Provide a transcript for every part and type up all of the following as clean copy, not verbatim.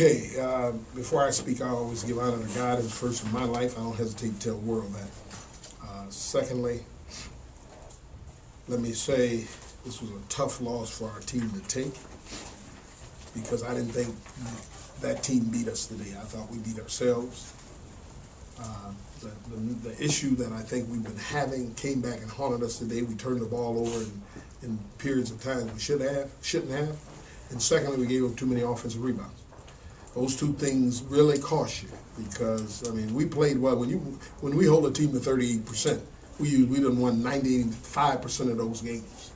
Okay, before I speak, I always give honor to God as first in my life. I don't hesitate to tell the world that. Secondly, let me say this was a tough loss for our team to take because I didn't think that team beat us today. I thought we beat ourselves. The issue that I think we've been having came back and haunted us today. We turned the ball over in periods of time we shouldn't have. And secondly, we gave them too many offensive rebounds. Those two things really cost you because, I mean, we played well. When we hold a team to 38%, we done won 95% of those games.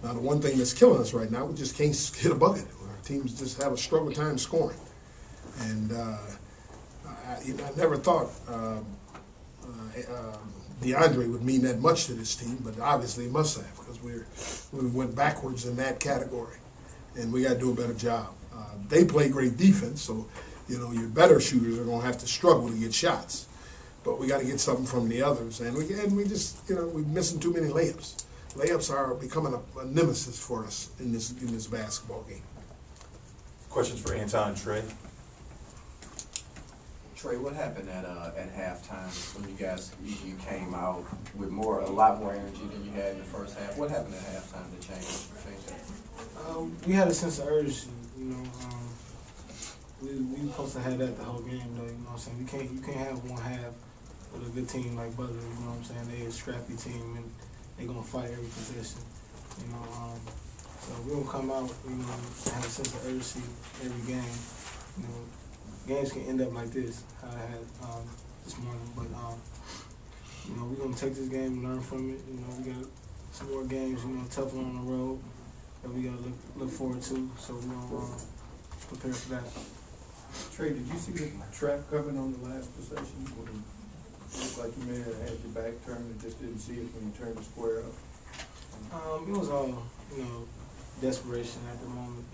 Now, the one thing that's killing us right now, we just can't hit a bucket. Our teams just have a struggle time scoring. And I never thought DeAndre would mean that much to this team, but obviously he must have because we went backwards in that category, and we got to do a better job. They play great defense, so your better shooters are going to have to struggle to get shots. But we got to get something from the others, and we just we're missing too many layups. Layups are becoming a nemesis for us in this basketball game. Questions for Anton and Trey? Trey, what happened at halftime when you guys you came out with a lot more energy than you had in the first half? What happened at halftime to change that? We had a sense of urgency. We were supposed to have that the whole game, though. You know what I'm saying? You can't have one half with a good team like Butler. You know what I'm saying? They're a scrappy team and they're gonna fight every possession. So we're gonna come out. Have a sense of urgency every game. Games can end up like this, how I had this morning. But we're gonna take this game and learn from it. We got some more games, tough one on the road that we gotta look forward to. So we're gonna prepare for that. Trey, did you see the trap coming on the last possession? When it looked like you may have had your back turned and just didn't see it when you turned the square up? It was all, desperation at the moment.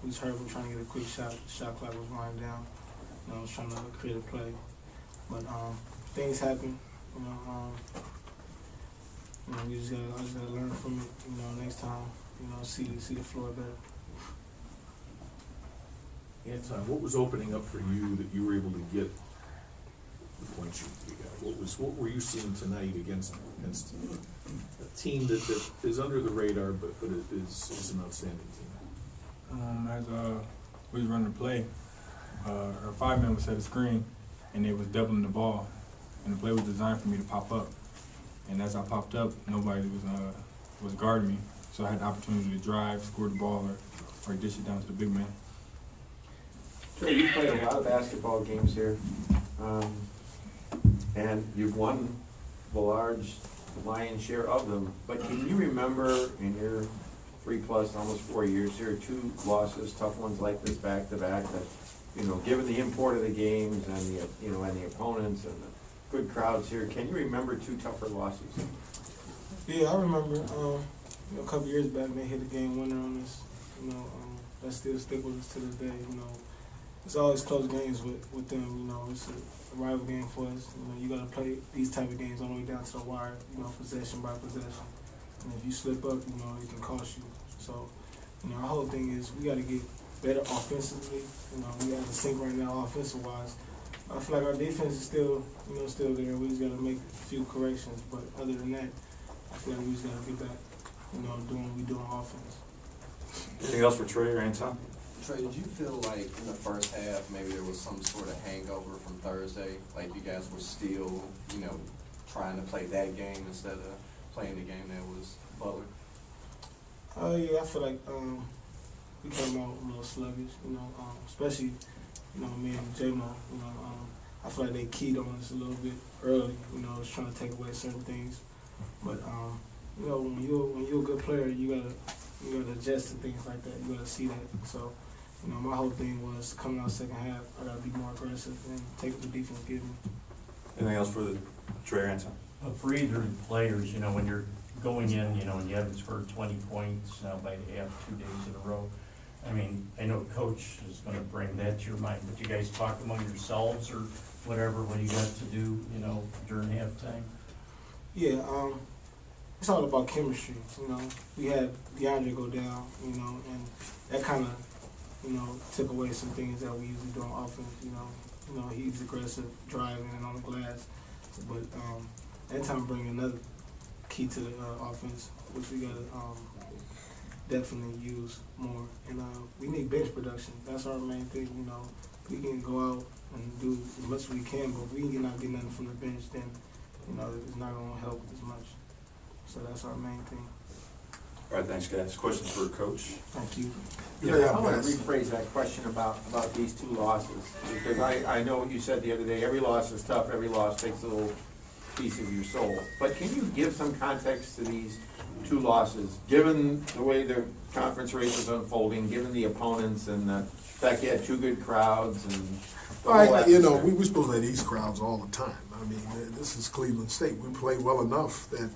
We just heard we were trying to get a quick shot. The shot clock was winding down. I was trying to create a play. But things happen. I just gotta learn from it. Next time, see the floor better. Anton, what was opening up for you that you were able to get the points you got? What were you seeing tonight against a team that is under the radar, but it is an outstanding team? As we was running the play, our 5-man was set a screen, and they was doubling the ball, and the play was designed for me to pop up. And as I popped up, nobody was guarding me, so I had the opportunity to drive, score the ball, or dish it down to the big man. Trey, you've played a lot of basketball games here, and you've won the lion's share of them. But can you remember in your 3+ almost 4 years here, 2 losses, tough ones like this back to back? That given the import of the games and the opponents and the good crowds here, can you remember 2 tougher losses? Yeah, I remember. A couple years back, they hit a game winner on us. That still stick with us to this day. It's always close games with them. It's a rival game for us. You got to play these type of games all the way down to the wire. Possession by possession. And if you slip up, it can cost you. So, our whole thing is we got to get better offensively. We have a sink right now offensive wise. I feel like our defense is still there. We just got to make a few corrections. But other than that, I feel like we just got to get back, doing what we do on offense. Anything else for Trey or Anton? Trey, did you feel like in the first half maybe there was some sort of hangover from Thursday? Like you guys were still, trying to play that game instead of playing the game that was Butler? Yeah, I feel like we came out a little sluggish, especially, me and J-Mo, I feel like they keyed on us a little bit early, was trying to take away certain things. But, when you're a good player, you gotta adjust to things like that. You gotta see that. So, my whole thing was coming out second half, I gotta be more aggressive and take what the defense gives me. Anything else for Trey or Anton? For either players, when you're going in, and you haven't scored 20 points now by the half 2 days in a row. I mean, I know Coach is going to bring that to your mind, but you guys talk among yourselves or whatever what you got to do, during halftime? Yeah, it's all about chemistry. We had DeAndre go down, and that kind of took away some things that we usually do on offense. He's aggressive, driving and on the glass. But Anton bring another key to the offense, which we gotta definitely use more. And we need bench production. That's our main thing. We can go out and do as much as we can, but if we cannot get nothing from the bench, then it's not gonna help as much. So that's our main thing. All right, thanks, guys. Questions for Coach? Thank you. Yeah, I want to rephrase that question about these two losses, because I know what you said the other day, every loss is tough, every loss takes a little piece of your soul. But can you give some context to these two losses, given the way the conference race is unfolding, given the opponents and the fact you had two good crowds and the whole atmosphere? We're supposed to have these crowds all the time. I mean, this is Cleveland State. We play well enough that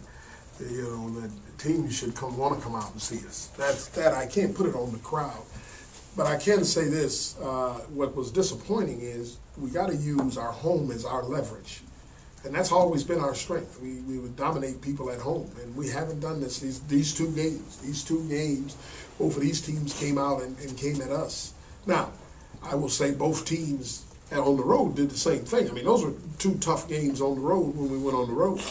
that teams should want to come out and see us. That I can't put it on the crowd, but I can say this: what was disappointing is we got to use our home as our leverage, and that's always been our strength. We would dominate people at home, and we haven't done this. These two games, both of these teams came out and came at us. Now, I will say both teams on the road did the same thing. I mean, those were two tough games on the road when we went on the road.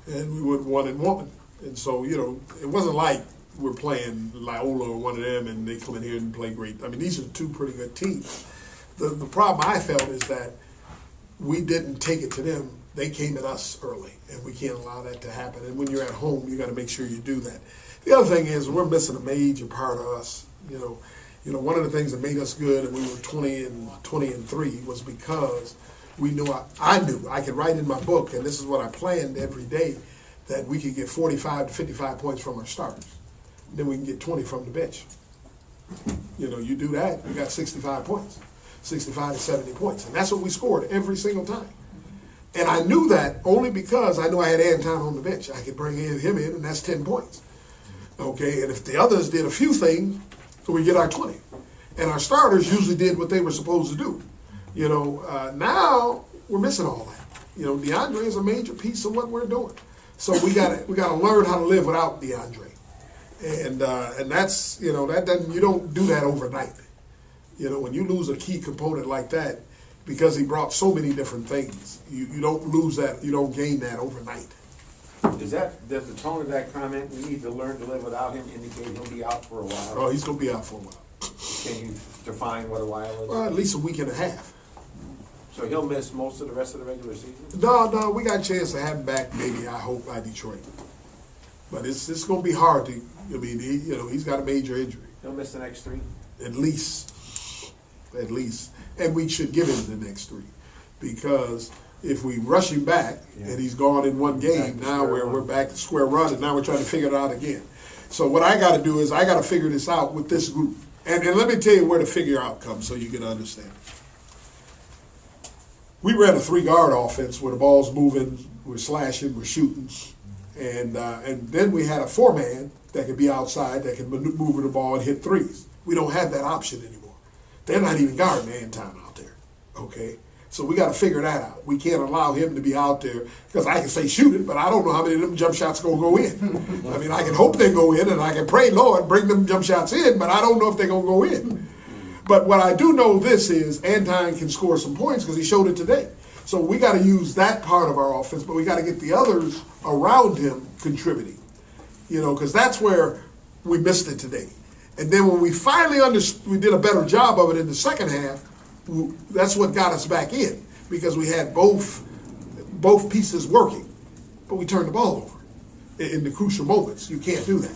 And we went 1-1. And so, it wasn't like we're playing Loyola or one of them and they come in here and play great. I mean, these are two pretty good teams. The problem I felt is that we didn't take it to them. They came at us early, and we can't allow that to happen. And when you're at home, you got to make sure you do that. The other thing is we're missing a major part of us. One of the things that made us good, and we were 20-3, was because we knew I knew I could write in my book, and this is what I planned every day, that we could get 45 to 55 points from our starters. Then we can get 20 from the bench. You do that, you got 65 points, 65 to 70 points, and that's what we scored every single time. And I knew that only because I knew I had Anton on the bench. I could bring him in, and that's 10 points. Okay, and if the others did a few things, we get our 20. And our starters usually did what they were supposed to do. Now we're missing all that. DeAndre is a major piece of what we're doing. So we gotta learn how to live without DeAndre, and that's that doesn't, you don't do that overnight. When you lose a key component like that, because he brought so many different things, you don't lose that, you don't gain that overnight. Does the tone of that comment, we need to learn to live without him, indicate he'll be out for a while? Oh, he's gonna be out for a while. Can you define what a while is? Well, at least a week and a half. So he'll miss most of the rest of the regular season? No, we got a chance to have him back, maybe, I hope, by Detroit. But it's going to be hard to, he's got a major injury. He'll miss the next 3? At least. And we should give him the next 3. Because if we rush him back and he's gone in one game, now we're back to square one, and now we're trying to figure it out again. So what I got to do is I got to figure this out with this group. And let me tell you where the figure out comes so you can understand. We ran a 3-guard offense where the ball's moving, we're slashing, we're shooting, and then we had a 4-man that could be outside, that can move the ball and hit threes. We don't have that option anymore. They're not even guarding Anton out there, okay? So we got to figure that out. We can't allow him to be out there, because I can say shoot it, but I don't know how many of them jump shots going to go in. I mean, I can hope they go in, and I can pray, Lord, bring them jump shots in, but I don't know if they're going to go in. But what I do know this is Anton can score some points because he showed it today. So we got to use that part of our offense, but we got to get the others around him contributing, because that's where we missed it today. And then when we finally we did a better job of it in the second half, that's what got us back in, because we had both pieces working, but we turned the ball over in the crucial moments. You can't do that.